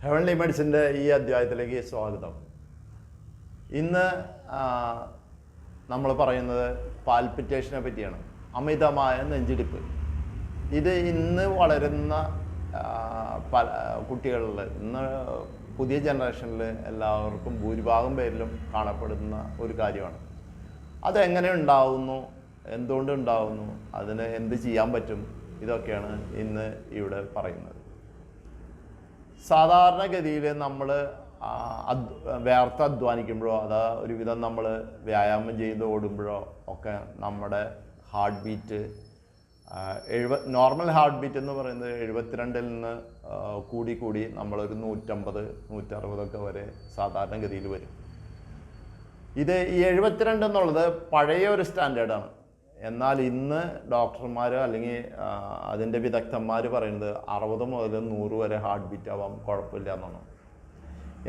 Heavenly മെഡിസിൻ്റെ ഈ അധ്യായത്തിലേക്ക് സ്വാഗതം. ഇന്ന് നമ്മൾ പറയുന്നത് പാൽപിറ്റേഷനെ പറ്റിയാണ്. അമിതമായ നെഞ്ചിടിപ്പ്. ഇത് ഇന്ന് വളരുന്ന പല കുട്ടികളിൽ, ഇന്ന് പുതിയ ജനറേഷനിൽ എല്ലാവർക്കും ഭൂരിഭാഗം പേരിലും കാണപ്പെടുന്ന ഒരു കാര്യമാണ്. അതെങ്ങനെ ഉണ്ടാവുന്നു, എന്തുകൊണ്ട് ഉണ്ടാവുന്നു, അതിന് എന്ത് ചെയ്യാൻ പറ്റും, ഇതൊക്കെയാണ് ഇന്ന് ഇവിടെ പറയുന്നത്. സാധാരണഗതിയിൽ നമ്മൾ വേർത്ത് അധ്വാനിക്കുമ്പോഴോ ഒരുവിധം നമ്മൾ വ്യായാമം ചെയ്ത് ഓടുമ്പോഴോ ഒക്കെ നമ്മുടെ heart beat normal heart beat എന്ന് പറയുന്നത് 72-ൽ നിന്ന് കൂടി നമ്മളൊരു 150-160 വരെ സാധാരണഗതിയിൽ വരും. ഇത് ഈ 72 എന്നുള്ളത് പഴയ ഒരു സ്റ്റാൻഡേർഡാണ്. എന്നാൽ ഇന്ന് ഡോക്ടർമാർ അല്ലെങ്കിൽ അതിൻ്റെ വിദഗ്ധന്മാർ പറയുന്നത് 60 മുതൽ 100 വരെ ഹാർട്ട് ബീറ്റ് ആവാം, കുഴപ്പമില്ല എന്നാണ്.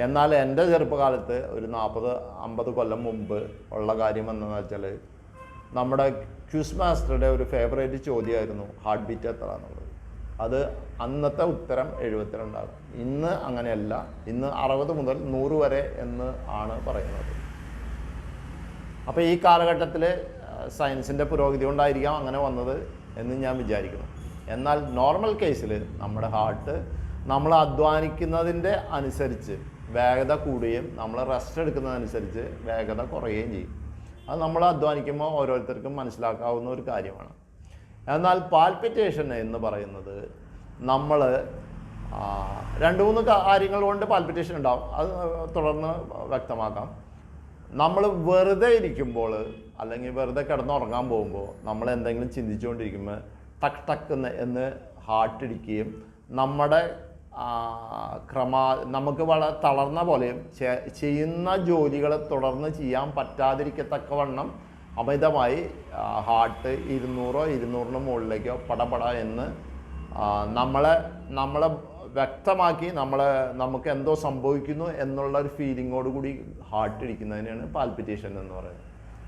എന്നാൽ എൻ്റെ ചെറുപ്പകാലത്ത് ഒരു 40-50 കൊല്ലം മുമ്പ് ഉള്ള കാര്യം എന്താണെന്ന് വെച്ചാൽ, നമ്മുടെ ക്യൂസ് മാസ്റ്ററുടെ ഒരു ഫേവറേറ്റ് ചോദ്യമായിരുന്നു ഹാർട്ട് ബീറ്റ് എത്ര എന്നുള്ളത്. അത് അന്നത്തെ ഉത്തരം 72 ആകും. ഇന്ന് അങ്ങനെയല്ല. ഇന്ന് 60 മുതൽ 100 വരെ എന്ന് ആണ് പറയുന്നത്. അപ്പോൾ ഈ കാലഘട്ടത്തിൽ സയൻസിൻ്റെ പുരോഗതി കൊണ്ടായിരിക്കാം അങ്ങനെ വന്നത് എന്ന് ഞാൻ വിചാരിക്കുന്നു. എന്നാൽ നോർമൽ കേസിൽ നമ്മുടെ ഹാർട്ട് നമ്മൾ അധ്വാനിക്കുന്നതിൻ്റെ അനുസരിച്ച് വേഗത കൂടുകയും നമ്മൾ റെസ്റ്റ് എടുക്കുന്നതനുസരിച്ച് വേഗത കുറയുകയും ചെയ്യും. അത് നമ്മൾ അധ്വാനിക്കുമ്പോൾ ഓരോരുത്തർക്കും മനസ്സിലാക്കാവുന്ന ഒരു കാര്യമാണ്. എന്നാൽ പാൽപിറ്റേഷൻ എന്ന് പറയുന്നത് നമ്മൾ 2-3 കാര്യങ്ങൾ കൊണ്ട് പാൽപിറ്റേഷൻ ഉണ്ടാവും. അത് തുടർന്ന് വ്യക്തമാക്കാം. നമ്മൾ വെറുതെ ഇരിക്കുമ്പോൾ അല്ലെങ്കിൽ വെറുതെ കിടന്നുറങ്ങാൻ പോകുമ്പോൾ നമ്മൾ എന്തെങ്കിലും ചിന്തിച്ചുകൊണ്ടിരിക്കുമ്പോൾ ടക്ക് ടക്ക് എന്ന് ഹാർട്ട് ഇടിക്കുകയും നമ്മുടെ നമുക്ക് വളരെ തളർന്ന പോലെയും ചെയ്യുന്ന ജോലികളെ തുടർന്ന് ചെയ്യാൻ പറ്റാതിരിക്കത്തക്കവണ്ണം അമിതമായി ഹാർട്ട് 200-200 മുകളിലേക്കോ പടപട എന്ന് നമ്മളെ വ്യക്തമാക്കി നമുക്ക് എന്തോ സംഭവിക്കുന്നു എന്നുള്ള ഒരു ഫീലിങ്ങോട് കൂടി ഹാർട്ട് ഇടിക്കുന്നതിനാണ് പാൽപിറ്റേഷൻ എന്ന് പറയുന്നത്,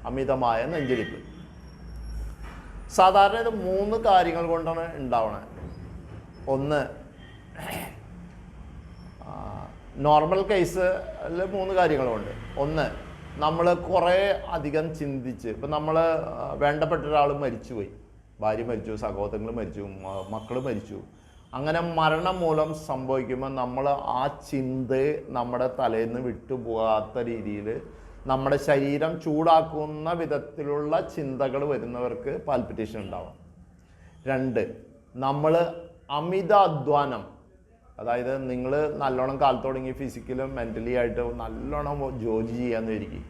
അമിതമായ നെഞ്ചിടിപ്പ്. സാധാരണ ഇത് 3 കാര്യങ്ങൾ കൊണ്ടാണ് ഉണ്ടാവുന്നത്. ഒന്ന്, നോർമൽ കേസിൽ 3 കാര്യങ്ങളുണ്ട്. ഒന്ന്, നമ്മൾ കുറേ അധികം ചിന്തിച്ച്, ഇപ്പം നമ്മൾ വേണ്ടപ്പെട്ട ഒരാൾ മരിച്ചുപോയി, ഭാര്യ മരിച്ചു, സഹോദരങ്ങൾ മരിച്ചു, മക്കൾ മരിച്ചു. അങ്ങനെ മരണം മൂലം സംഭവിക്കുമ്പോൾ നമ്മൾ ആ ചിന്തയെ നമ്മുടെ തലയിൽ നിന്ന് വിട്ടുപോകാത്ത രീതിയിൽ നമ്മുടെ ശരീരം ചൂടാക്കുന്ന വിധത്തിലുള്ള ചിന്തകൾ വരുന്നവർക്ക് പാൽപിറ്റേഷൻ ഉണ്ടാവാം. 2, നമ്മൾ അമിത അധ്വാനം, അതായത് നിങ്ങൾ നല്ലോണം കാലത്ത് തുടങ്ങി ഫിസിക്കലും മെൻ്റലി ആയിട്ട് നല്ലോണം ജോലി ചെയ്യാമെന്ന് ഇരിക്കും.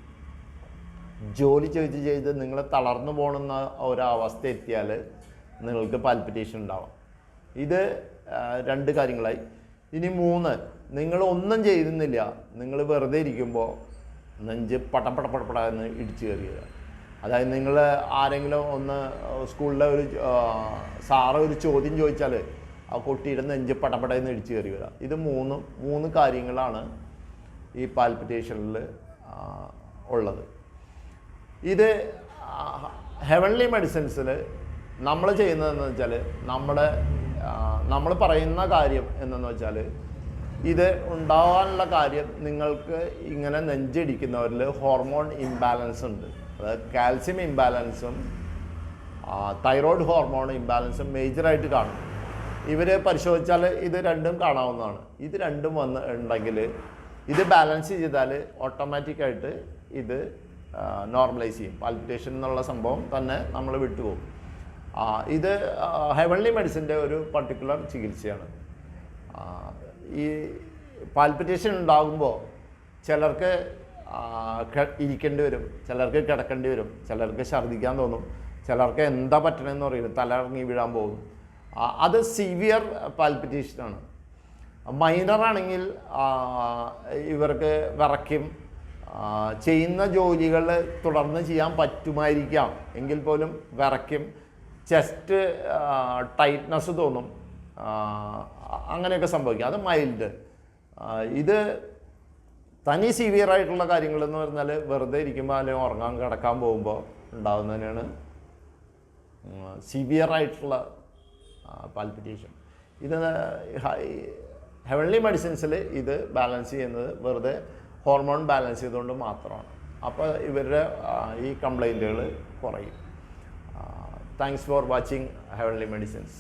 ജോലി ചെയ്ത് നിങ്ങൾ തളർന്നു പോകുന്ന ഒരവസ്ഥ എത്തിയാൽ നിങ്ങൾക്ക് പാൽപിറ്റേഷൻ ഉണ്ടാവാം. ഇത് 2 കാര്യങ്ങളായി. ഇനി 3, നിങ്ങൾ ഒന്നും ചെയ്യുന്നില്ല, നിങ്ങൾ വെറുതെ ഇരിക്കുമ്പോൾ നെഞ്ച് പടപട എന്ന് ഇടിച്ചു കയറുക. അതായത് നിങ്ങൾ ആരെങ്കിലും ഒന്ന് സ്കൂളിലെ സാറ് ഒരു ചോദ്യം ചോദിച്ചാൽ ആ കുട്ടിയുടെ നെഞ്ച് പടപടയെന്ന് ഇടിച്ചു കയറി വരിക. ഇത് 3 കാര്യങ്ങളാണ് ഈ പാൽപിറ്റേഷനിൽ ഉള്ളത്. ഇത് ഹെവൻലി മെഡിസിൻസിൽ നമ്മൾ ചെയ്യുന്നതെന്ന് വെച്ചാൽ, നമ്മൾ പറയുന്ന കാര്യം എന്തെന്ന് വെച്ചാൽ, ഇത് ഉണ്ടാകാനുള്ള കാര്യം നിങ്ങൾക്ക് ഇങ്ങനെ നെഞ്ചിടിക്കുന്നവരിൽ ഹോർമോൺ ഇംബാലൻസ് ഉണ്ട്. അതായത് കാൽസ്യം ഇംബാലൻസും തൈറോയ്ഡ് ഹോർമോൺ ഇംബാലൻസും മേജറായിട്ട് കാണും. ഇവർ പരിശോധിച്ചാൽ ഇത് 2ഉം കാണാവുന്നതാണ്. ഇത് 2ഉം ഉണ്ടെങ്കിൽ ഇത് ബാലൻസ് ചെയ്താൽ ഓട്ടോമാറ്റിക്കായിട്ട് ഇത് നോർമലൈസ് ചെയ്യും. പാൽപിറ്റേഷൻ എന്നുള്ള സംഭവം തന്നെ നമ്മൾ വിട്ടുപോകും. ഇത് ഹെവൻലി മെഡിസിൻ്റെ ഒരു പർട്ടിക്കുലർ ചികിത്സയാണ്. ഈ പാൽപിറ്റേഷൻ ഉണ്ടാകുമ്പോൾ ചിലർക്ക് ഇരിക്കേണ്ടി വരും, ചിലർക്ക് കിടക്കേണ്ടി വരും, ചിലർക്ക് ഛർദ്ദിക്കാൻ തോന്നും, ചിലർക്ക് എന്താ പറ്റണമെന്ന് പറയില്ല, തലയിറങ്ങി വീഴാൻ പോകും. അത് സിവിയർ പാൽപിറ്റേഷനാണ്. മൈനറാണെങ്കിൽ ഇവർക്ക് വിറയ്ക്കും, ചെയ്യുന്ന ജോലികൾ തുടർന്ന് ചെയ്യാൻ പറ്റുമായിരിക്കാം, എങ്കിൽ പോലും വിറയ്ക്കും, ചെസ്റ്റ് ടൈറ്റ്നസ് തോന്നും, അങ്ങനെയൊക്കെ സംഭവിക്കും. അത് മൈൽഡ്. ഇത് തനി സിവിയറായിട്ടുള്ള കാര്യങ്ങളെന്ന് പറഞ്ഞാൽ വെറുതെ ഇരിക്കുമ്പോൾ അല്ലെങ്കിൽ കിടക്കാൻ പോകുമ്പോൾ ഉണ്ടാകുന്നതിനാണ് സിവിയറായിട്ടുള്ള പാൽപിറ്റേഷൻ. ഇത് ഹെവൻലി മെഡിസിൻസിൽ ഇത് ബാലൻസ് ചെയ്യുന്നത് വെറുതെ ഹോർമോൺ ബാലൻസ് ചെയ്തുകൊണ്ട് മാത്രമാണ്. അപ്പോൾ ഇവരുടെ ഈ കംപ്ലൈൻറ്റുകൾ കുറയും. Thanks for watching heavenly medicines.